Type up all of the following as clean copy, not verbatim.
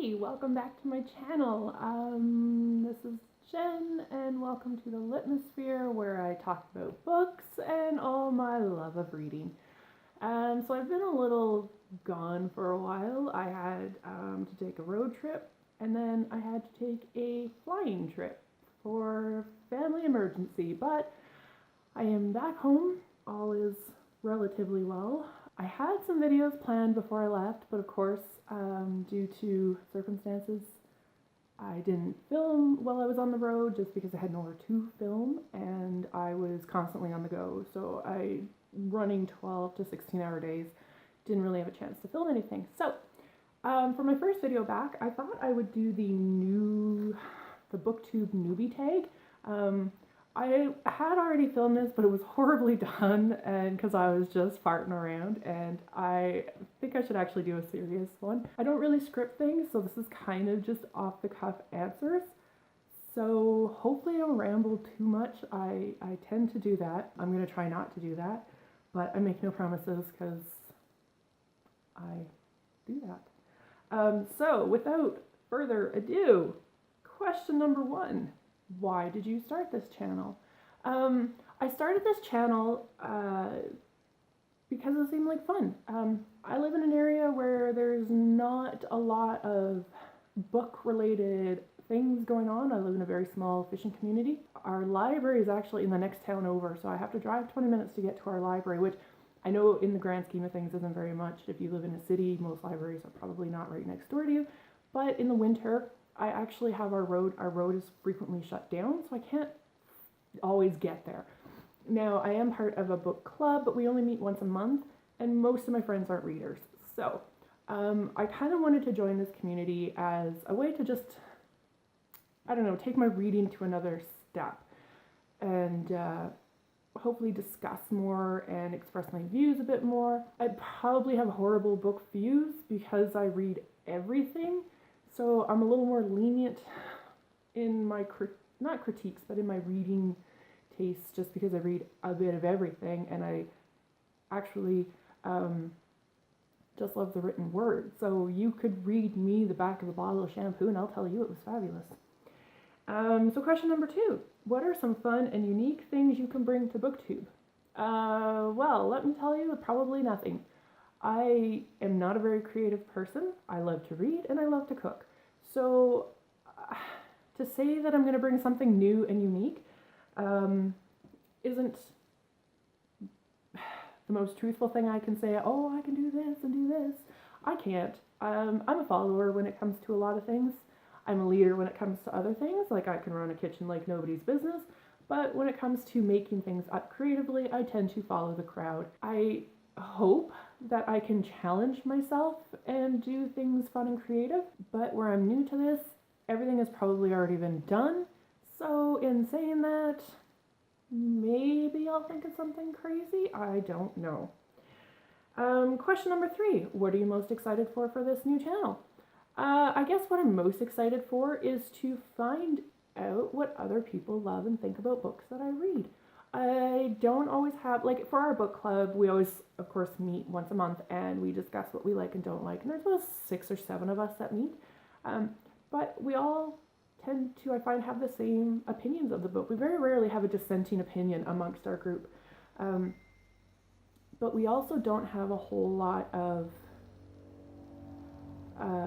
Hey, welcome back to my channel. This is Jen, and welcome to the Litmosphere, where I talk about books and all my love of reading. So I've been a little gone for a while. I had to take a road trip, and then I had to take a flying trip for family emergency, but I am back home. All is relatively well. I had some videos planned before I left, but of course, due to circumstances, I didn't film while I was on the road just because I had nowhere to film and I was constantly on the go. So running 12 to 16-hour days, didn't really have a chance to film anything. So for my first video back, I thought I would do the BookTube Newbie Tag. I had already filmed this, but it was horribly done, and because I was just farting around, and I think I should actually do a serious one. I don't really script things, so this is kind of just off the cuff answers. So hopefully I don't ramble too much. I tend to do that. I'm going to try not to do that, but I make no promises because I do that. So without further ado, question number 1. Why did you start this channel? I started this channel because it seemed like fun. I live in an area where there's not a lot of book-related things going on. I live in a very small fishing community. Our library is actually in the next town over, so I have to drive 20 minutes to get to our library, which I know in the grand scheme of things isn't very much. If you live in a city, most libraries are probably not right next door to you. But in the winter, I actually have our road is frequently shut down, so I can't always get there. Now, I am part of a book club, but we only meet once a month, and most of my friends aren't readers. So, I kind of wanted to join this community as a way to just, I don't know, take my reading to another step, and hopefully discuss more and express my views a bit more. I probably have horrible book views because I read everything. So I'm a little more lenient in my, not critiques, but in my reading tastes, just because I read a bit of everything, and I actually just love the written word. So you could read me the back of a bottle of shampoo and I'll tell you it was fabulous. So question number 2, what are some fun and unique things you can bring to BookTube? Well, let me tell you, probably nothing. I am not a very creative person. I love to read and I love to cook. So to say that I'm going to bring something new and unique isn't the most truthful thing I can say. Oh, I can do this and do this. I can't. I'm a follower when it comes to a lot of things. I'm a leader when it comes to other things. Like I can run a kitchen like nobody's business. But when it comes to making things up creatively, I tend to follow the crowd. I hope that I can challenge myself and do things fun and creative, but where I'm new to this, everything has probably already been done. So in saying that, maybe I'll think of something crazy. I don't know. Question number 3, what are you most excited for this new channel? I guess what I'm most excited for is to find out what other people love and think about books that I read. I don't always have, like for our book club, we always, of course, meet once a month and we discuss what we like and don't like. And there's about 6 or 7 of us that meet. But we all tend to, I find, have the same opinions of the book. We very rarely have a dissenting opinion amongst our group. But we also don't have a whole lot of,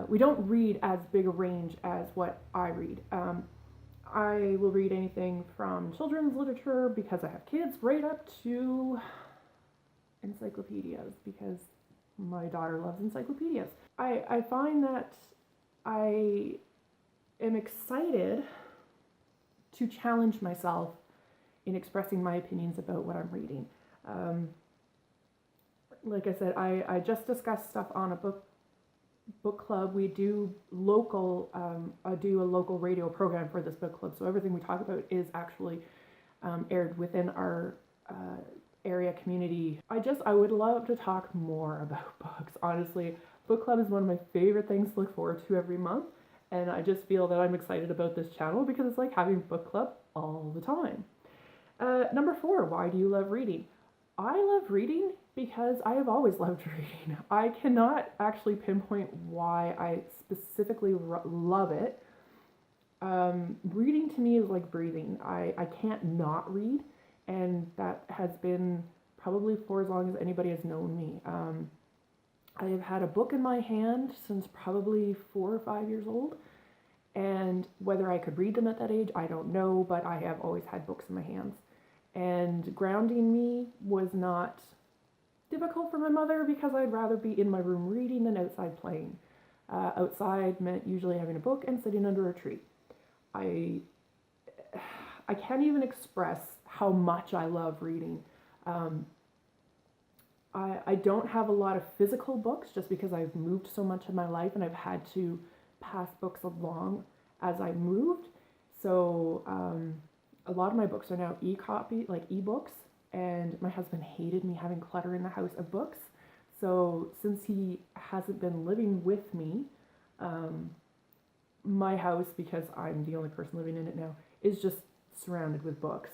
we don't read as big a range as what I read. I will read anything from children's literature because I have kids, right up to encyclopedias because my daughter loves encyclopedias. I find that I am excited to challenge myself in expressing my opinions about what I'm reading. Like I said, I just discussed stuff on a book club. We do local, I do a local radio program for this book club, so everything we talk about is actually aired within our area community. I would love to talk more about books. Honestly, book club is one of my favorite things to look forward to every month, and I just feel that I'm excited about this channel because it's like having book club all the time. Number 4, why do you love reading? I love reading Because I have always loved reading. I cannot actually pinpoint why I specifically love it. Reading to me is like breathing. I can't not read, and that has been probably for as long as anybody has known me. I have had a book in my hand since probably 4 or 5 years old, and whether I could read them at that age, I don't know, but I have always had books in my hands. And grounding me was not difficult for my mother because I'd rather be in my room reading than outside playing. Outside meant usually having a book and sitting under a tree. I can't even express how much I love reading. I don't have a lot of physical books just because I've moved so much in my life and I've had to pass books along as I moved. So a lot of my books are now e-copy, like e-books, and my husband hated me having clutter in the house of books. So since he hasn't been living with me, my house, because I'm the only person living in it now, is just surrounded with books.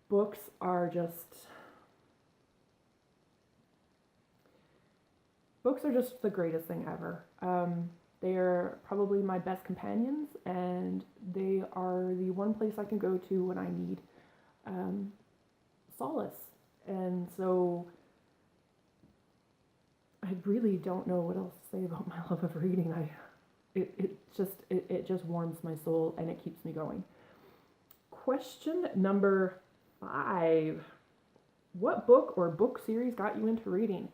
Books are just the greatest thing ever. They are probably my best companions, and they are the one place I can go to when I need solace. And so I really don't know what else to say about my love of reading. It just warms my soul and it keeps me going. Question number 5. What book or book series got you into reading?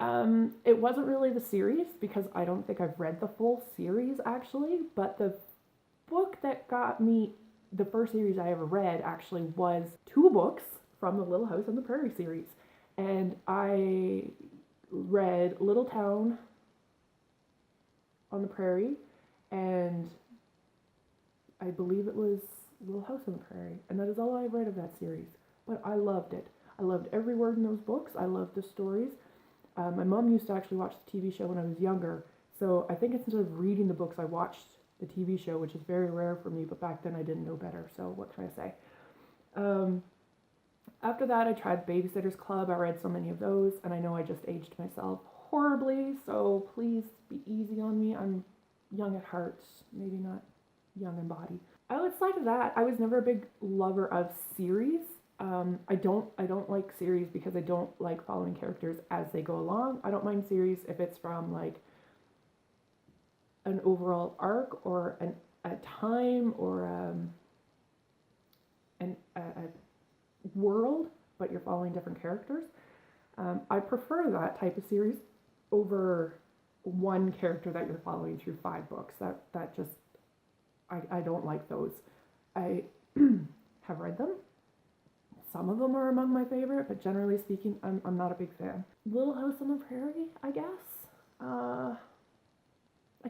It wasn't really the series because I don't think I've read the full series actually, but the book that got me, the first series I ever read actually was 2 books from the Little House on the Prairie series. And I read Little Town on the Prairie, and I believe it was Little House on the Prairie, and that is all I've read of that series. But I loved it. I loved every word in those books. I loved the stories. My mom used to actually watch the TV show when I was younger, so I think instead of reading the books, I watched the TV show, which is very rare for me, but back then I didn't know better, so what can I say? After that, I tried Babysitter's Club. I read so many of those, and I know I just aged myself horribly, so please be easy on me. I'm young at heart, maybe not young in body. Outside of that, I was never a big lover of series. I don't like series because I don't like following characters as they go along. I don't mind series if it's from like an overall arc or a time or a world, but you're following different characters. I prefer that type of series over one character that you're following through 5 books. That just, I don't like those. I have read them. Some of them are among my favorite, but generally speaking, I'm not a big fan. Little House on the Prairie, I guess. I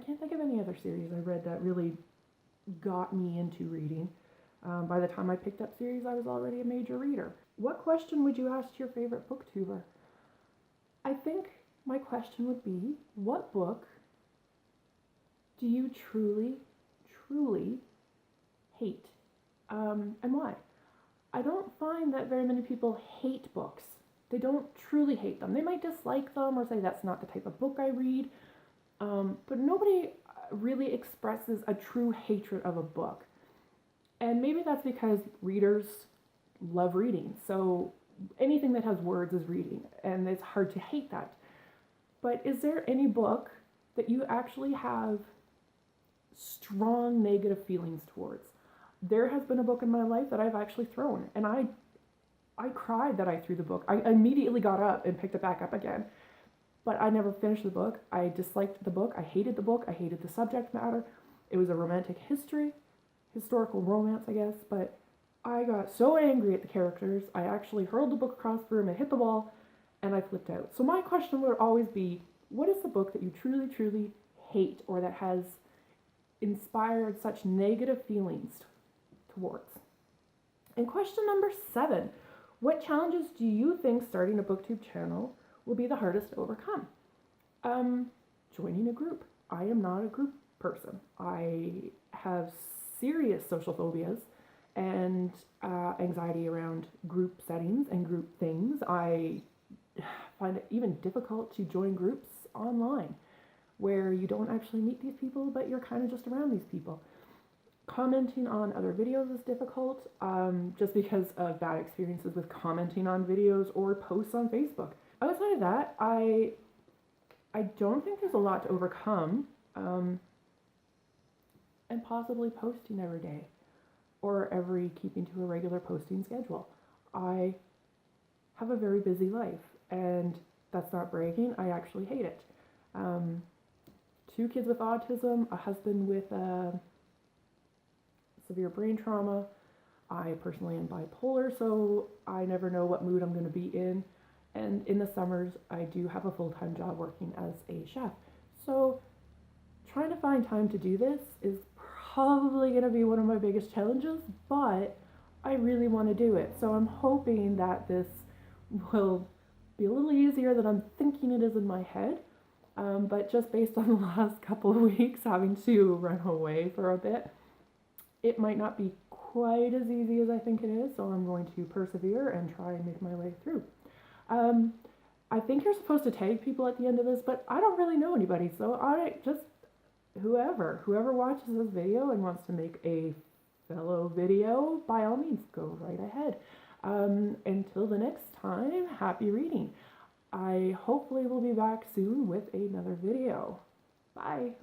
can't think of any other series I read that really got me into reading. By the time I picked up series, I was already a major reader. What question would you ask your favorite booktuber? I think my question would be, what book do you truly, truly hate? And why? I don't find that very many people hate books. They don't truly hate them. They might dislike them or say that's not the type of book I read, but nobody really expresses a true hatred of a book. And maybe that's because readers love reading. So anything that has words is reading, and it's hard to hate that. But is there any book that you actually have strong negative feelings towards? There has been a book in my life that I've actually thrown, and I cried that I threw the book. I immediately got up and picked it back up again. But I never finished the book. I disliked the book. I hated the book. I hated the subject matter. It was a romantic historical romance, I guess, but I got so angry at the characters, I actually hurled the book across the room and hit the wall, and I flipped out. So my question would always be, what is the book that you truly, truly hate, or that has inspired such negative feelings towards? And question number 7, what challenges do you think starting a BookTube channel will be the hardest to overcome? Joining a group. I am not a group person. I have serious social phobias and anxiety around group settings and group things. I find it even difficult to join groups online where you don't actually meet these people, but you're kind of just around these people. Commenting on other videos is difficult, just because of bad experiences with commenting on videos or posts on Facebook. Outside of that, I don't think there's a lot to overcome, and possibly posting every day or keeping to a regular posting schedule. I have a very busy life, and that's not bragging. I actually hate it. 2 kids with autism, a husband with severe brain trauma. I personally am bipolar, so I never know what mood I'm going to be in. And in the summers, I do have a full-time job working as a chef. So trying to find time to do this is probably going to be one of my biggest challenges, but I really want to do it. So I'm hoping that this will be a little easier than I'm thinking it is in my head. But just based on the last couple of weeks having to run away for a bit, it might not be quite as easy as I think it is, so I'm going to persevere and try and make my way through. I think you're supposed to tag people at the end of this, but I don't really know anybody, so I just, whoever watches this video and wants to make a fellow video, by all means, go right ahead. Until the next time, happy reading. I hopefully will be back soon with another video. Bye.